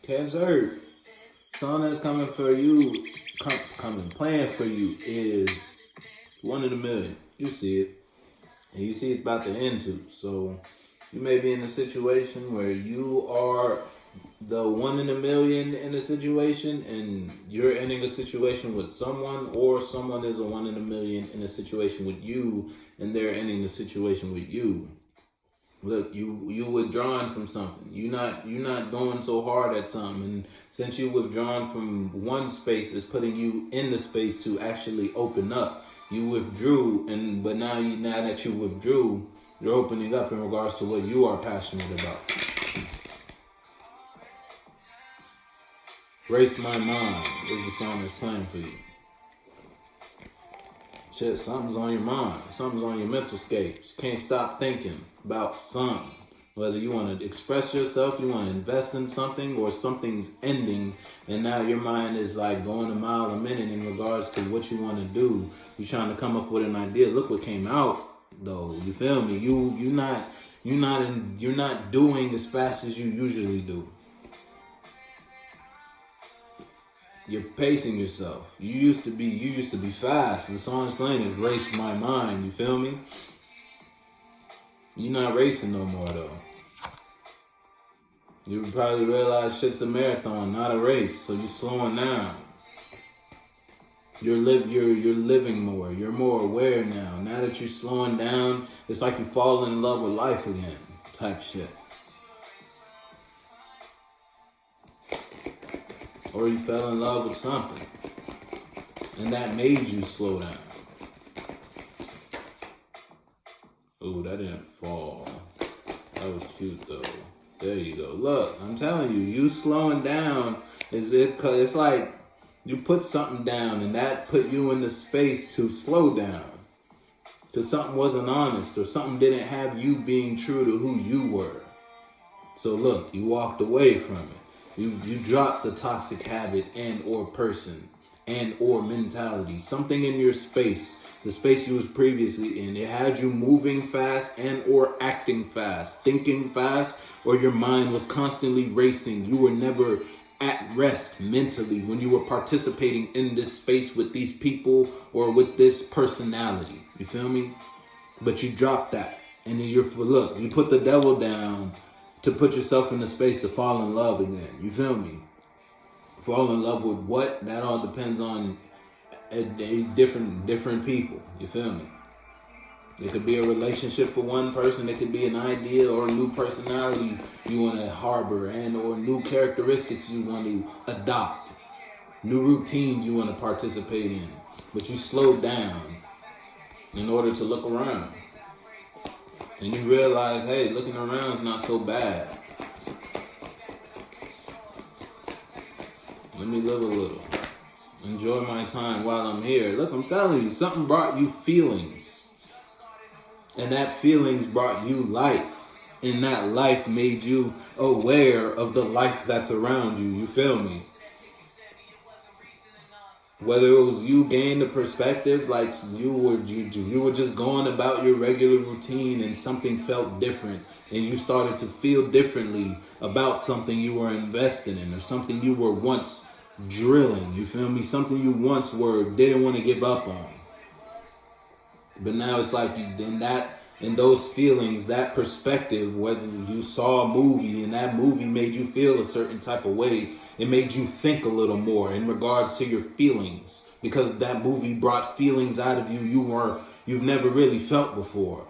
Cancer. Song that's coming for you, playing for you is 1 in a million. You see it. And you see it's about to end too. So you may be in a situation where you are the 1 in a million in a situation and you're ending a situation with someone, or someone is a 1 in a million in a situation with you and they're ending the situation with you. Look, you withdrawing from something. You're not going so hard at something, and since you withdrawn from one space, is putting you in the space to actually open up. You withdrew, but now that you withdrew, you're opening up in regards to what you are passionate about. Race My Mind is the song that's playing for you. Shit, something's on your mind. Something's on your mental scapes. Can't stop thinking about something. Whether you want to express yourself, you want to invest in something, or something's ending, and now your mind is like going a mile a minute in regards to what you want to do. You're trying to come up with an idea. Look what came out, though. You feel me? You're not doing as fast as you usually do. You're pacing yourself. You used to be fast. The song is playing is Race My Mind. You feel me? You're not racing no more though. You probably realize shit's a marathon, not a race. So you're slowing down. You're living more. You're more aware now. Now that you're slowing down, it's like you're falling in love with life again, type shit. Or you fell in love with something, and that made you slow down. Ooh, that didn't fall. That was cute though. There you go. Look, I'm telling you, you slowing down it's like you put something down, and that put you in the space to slow down. Because something wasn't honest, or something didn't have you being true to who you were. So look, you walked away from it. You dropped the toxic habit and or person and or mentality. Something in your space, the space you was previously in, it had you moving fast and or acting fast, thinking fast, or your mind was constantly racing. You were never at rest mentally when you were participating in this space with these people or with this personality. You feel me? But you dropped that. And then you put the devil down to put yourself in the space to fall in love again. You feel me? Fall in love with what? That all depends on different people. You feel me? It could be a relationship for one person. It could be an idea or a new personality you want to harbor, and or new characteristics you want to adopt, new routines you want to participate in. But you slow down in order to look around. And you realize, hey, looking around is not so bad. Let me live a little. Enjoy my time while I'm here. Look, I'm telling you, something brought you feelings. And that feelings brought you life. And that life made you aware of the life that's around you. You feel me? Whether it was you gained the perspective, like you were just going about your regular routine and something felt different, and you started to feel differently about something you were investing in, or something you were once drilling. You feel me? Something you once didn't want to give up on. But now it's like in those feelings, that perspective, whether you saw a movie and that movie made you feel a certain type of way, it made you think a little more in regards to your feelings, because that movie brought feelings out of you you've never really felt before.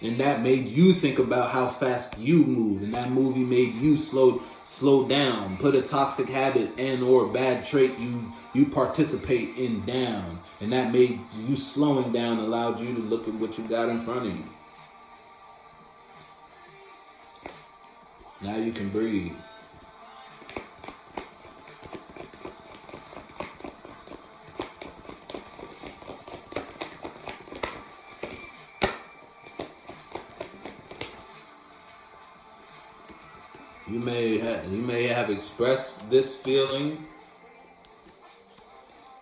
And that made you think about how fast you move, and that movie made you slow down, put a toxic habit and or bad trait you participate in down. And that made you slowing down, allowed you to look at what you got in front of you. Now you can breathe. You may have expressed this feeling,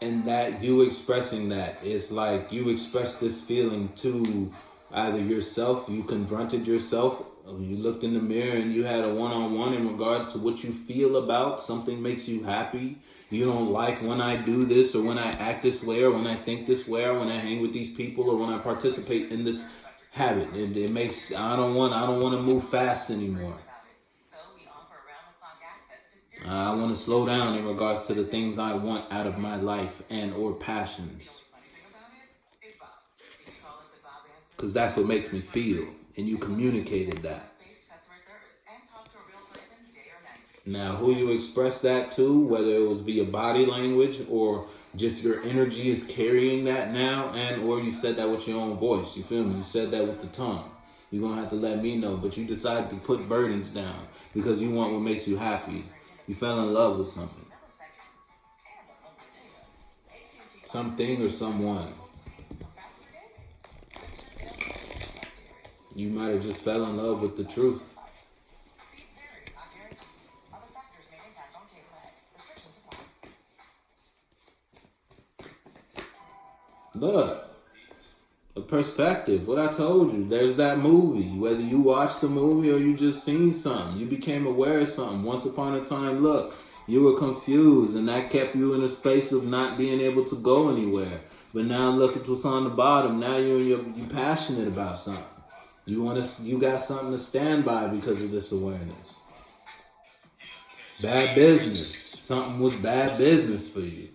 and that you expressing that, it's like you expressed this feeling to either yourself, you confronted yourself You looked in the mirror and you had a one-on-one in regards to what you feel about something makes you happy. You don't like when I do this, or when I act this way, or when I think this way, or when I hang with these people, or when I participate in this habit. It makes I don't want to move fast anymore. I want to slow down in regards to the things I want out of my life and or passions. Because that's what makes me feel. And you communicated that. Now, who you express that to, whether it was via body language or just your energy is carrying that now, and or you said that with your own voice. You feel me? You said that with the tongue. You're going to have to let me know. But you decided to put burdens down because you want what makes you happy. You fell in love with something. Something or someone. You might have just fell in love with the truth. Look, a perspective. What I told you, there's that movie. Whether you watched the movie or you just seen something, you became aware of something. Once upon a time, look, you were confused, and that kept you in a space of not being able to go anywhere. But now look at what's on the bottom. Now you're passionate about something. You got something to stand by because of this awareness. Bad business. Something was bad business for you.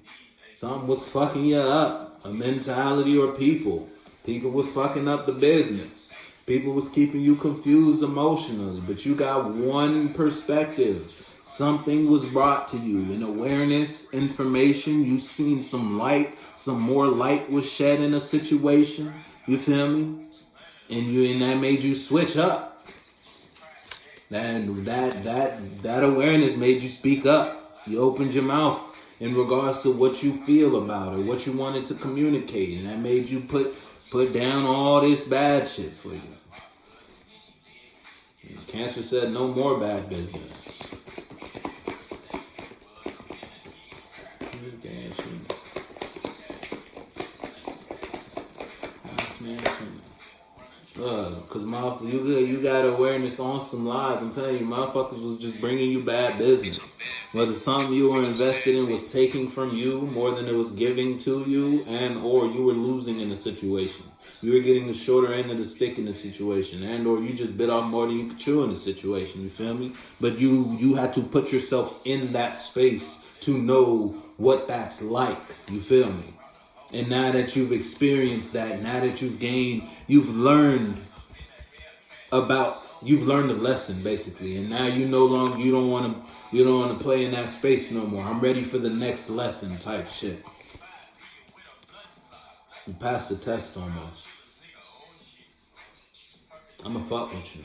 Something was fucking you up. A mentality or people. People was fucking up the business. People was keeping you confused emotionally. But you got one perspective. Something was brought to you. In awareness, information. You seen some light. Some more light was shed in a situation. You feel me? And that made you switch up. And that awareness made you speak up. You opened your mouth in regards to what you feel about it, what you wanted to communicate, and that made you put down all this bad shit for you. And Cancer said no more bad business. Because you got awareness on some lives. I'm telling you, motherfuckers was just bringing you bad business. Whether something you were invested in was taking from you more than it was giving to you, and or you were losing in the situation. You were getting the shorter end of the stick in the situation, and or you just bit off more than you could chew in the situation. You feel me? But you had to put yourself in that space to know what that's like. You feel me? And now that you've experienced that, now that you've gained, you've learned the lesson basically, and now you don't want to play in that space no more. I'm ready for the next lesson type shit. You passed the test almost. I'ma fuck with you.